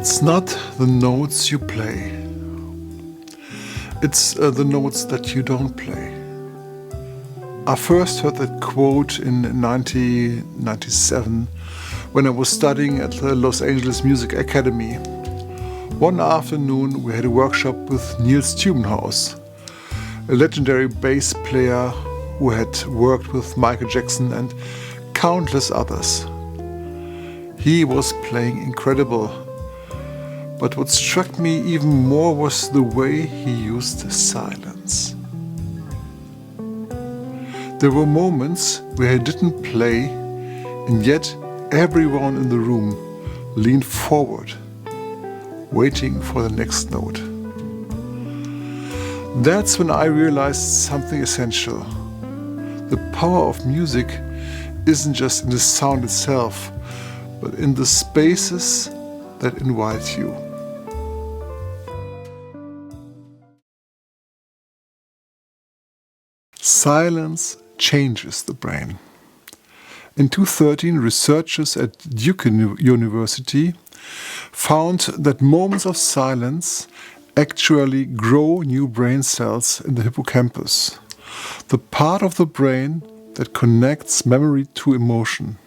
It's not the notes you play. It's the notes that you don't play. I first heard that quote in 1997 when I was studying at the Los Angeles Music Academy. One afternoon we had a workshop with Neil Stubenhaus, a legendary bass player who had worked with Michael Jackson and countless others. He was playing incredible, but what struck me even more was the way he used silence. There were moments where he didn't play, and yet everyone in the room leaned forward, waiting for the next note. That's when I realized something essential. The power of music isn't just in the sound itself, but in the spaces that invite you. Silence changes the brain. In 2013, researchers at Duke University found that moments of silence actually grow new brain cells in the hippocampus, the part of the brain that connects memory to emotion.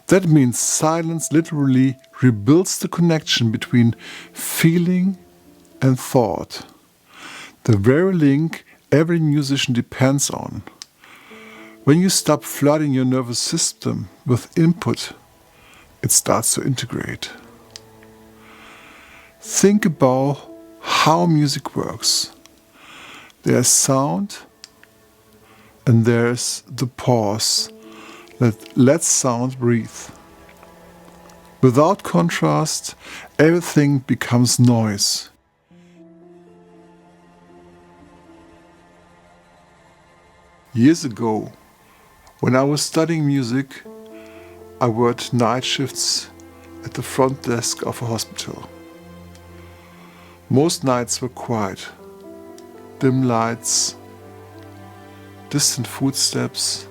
That means silence literally rebuilds the connection between feeling and thought, the very link every musician depends on. When you stop flooding your nervous system with input, it starts to integrate. Think about how music works. There's sound and there's the pause that lets sound breathe. Without contrast, everything becomes noise. Years ago, when I was studying music, I worked night shifts at the front desk of a hospital. Most nights were quiet. Dim lights, distant footsteps,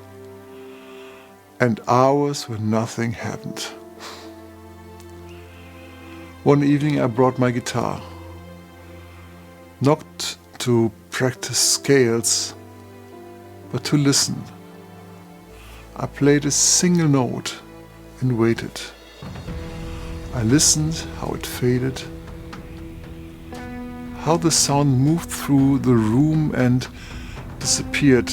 and hours when nothing happened. One evening I brought my guitar, not to practice scales, but to listen. I played a single note and waited. I listened how it faded, how the sound moved through the room and disappeared.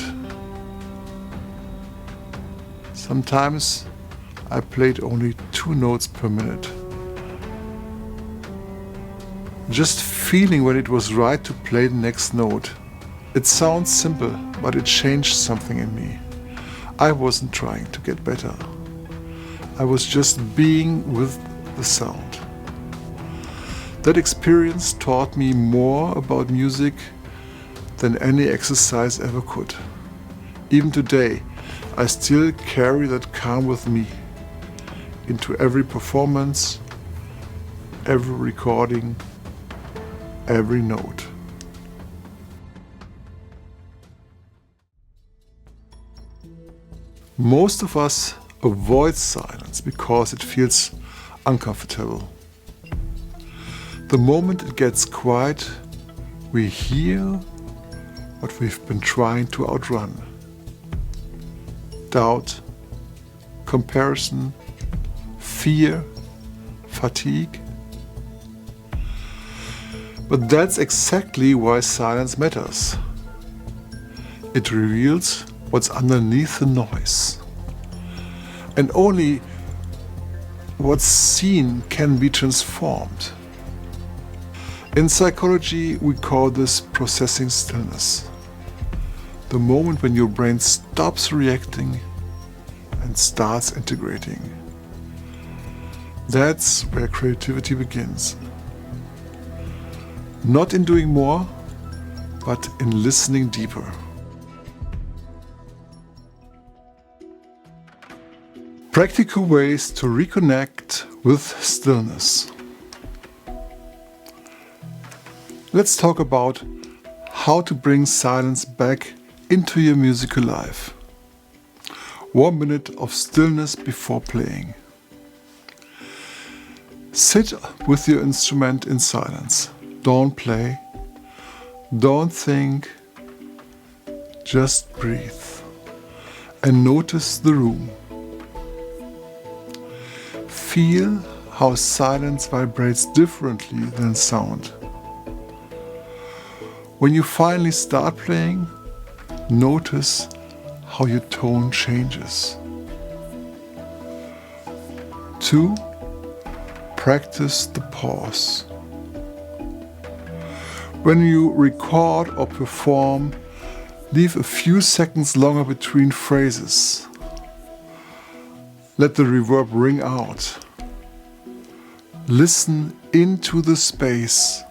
Sometimes I played only 2 notes per minute, just feeling when it was right to play the next note. It sounds simple, but it changed something in me. I wasn't trying to get better. I was just being with the sound. That experience taught me more about music than any exercise ever could. Even today, I still carry that calm with me into every performance, every recording, every note. Most of us avoid silence because it feels uncomfortable. The moment it gets quiet, we hear what we've been trying to outrun. Doubt, comparison, fear, fatigue. But that's exactly why silence matters. It reveals what's underneath the noise. And only what's seen can be transformed. In psychology, we call this processing stillness. The moment when your brain stops reacting and starts integrating. That's where creativity begins. Not in doing more, but in listening deeper. Practical ways to reconnect with stillness. Let's talk about how to bring silence back into your musical life. 1 minute of stillness before playing. Sit with your instrument in silence. Don't play, don't think, just breathe and notice the room. Feel how silence vibrates differently than sound. When you finally start playing, notice how your tone changes. 2. Practice the pause. When you record or perform, leave a few seconds longer between phrases. Let the reverb ring out. Listen into the space,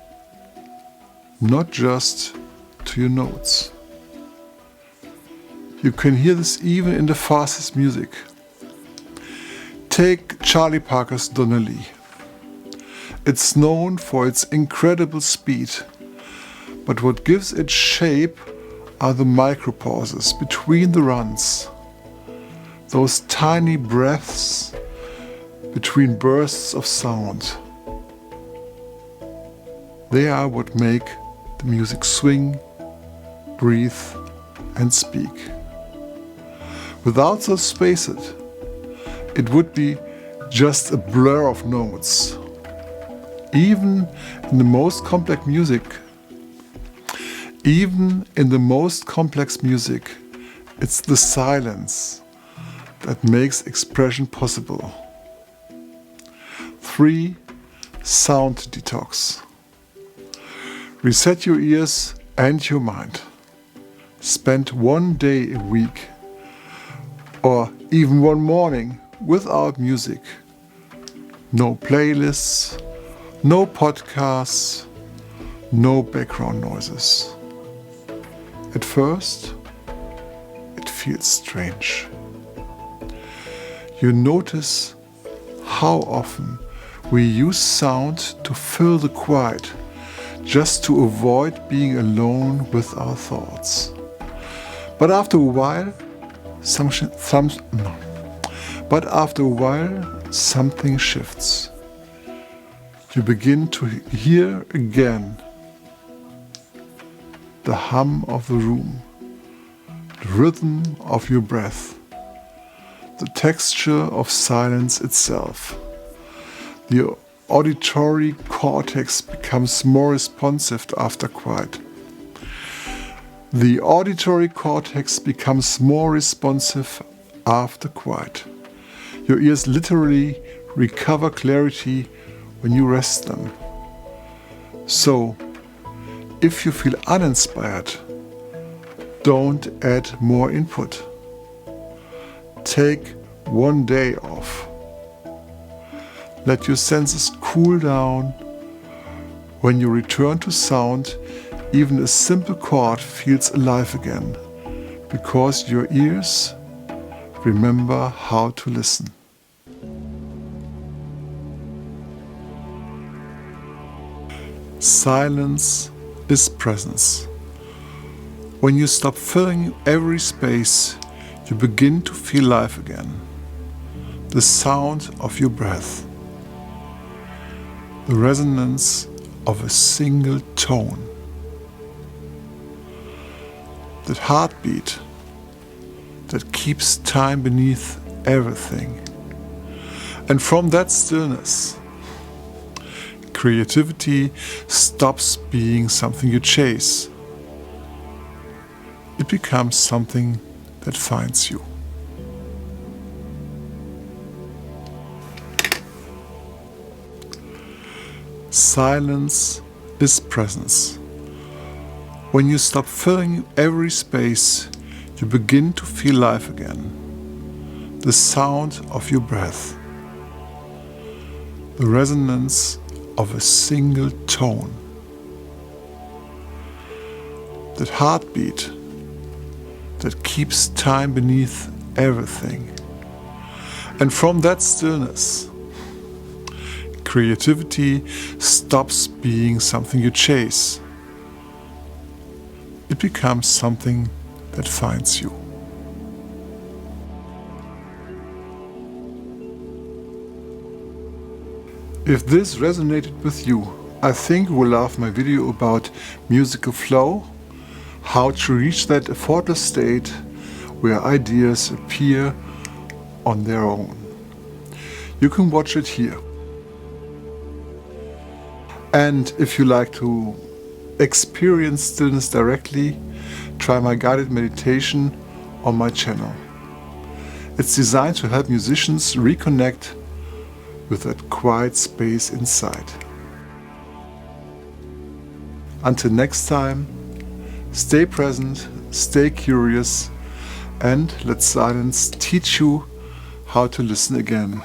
not just to your notes. You can hear this even in the fastest music. Take Charlie Parker's Donnelly. It's known for its incredible speed, but what gives it shape are the micropauses between the runs. Those tiny breaths between bursts of sound. They are what make the music swing, breathe, and speak. Without those spaces, it would be just a blur of notes. Even in the most complex music, it's the silence that makes expression possible. 3. Sound detox. Reset your ears and your mind. Spend one day a week or even one morning without music. No playlists, no podcasts, no background noises. At first, it feels strange. You notice how often we use sound to fill the quiet, just to avoid being alone with our thoughts. But after a while, something shifts. You begin to hear again the hum of the room, the rhythm of your breath, the texture of silence itself. The auditory cortex becomes more responsive after quiet. Your ears literally recover clarity when you rest them. So, if you feel uninspired, don't add more input. Take one day off. Let your senses cool down. When you return to sound, even a simple chord feels alive again, because your ears remember how to listen. Silence is presence. When you stop filling every space, you begin to feel life again. The sound of your breath. The resonance of a single tone. That heartbeat that keeps time beneath everything. And from that stillness, creativity stops being something you chase. It becomes something that finds you. Silence is presence. When you stop filling every space, you begin to feel life again. The sound of your breath. The resonance of a single tone. That heartbeat that keeps time beneath everything. And from that stillness, creativity stops being something you chase. It becomes something that finds you. If this resonated with you, I think you will love my video about musical flow, how to reach that effortless state where ideas appear on their own. You can watch it here. And if you like to experience stillness directly, try my guided meditation on my channel. It's designed to help musicians reconnect with that quiet space inside. Until next time, stay present, stay curious, and let silence teach you how to listen again.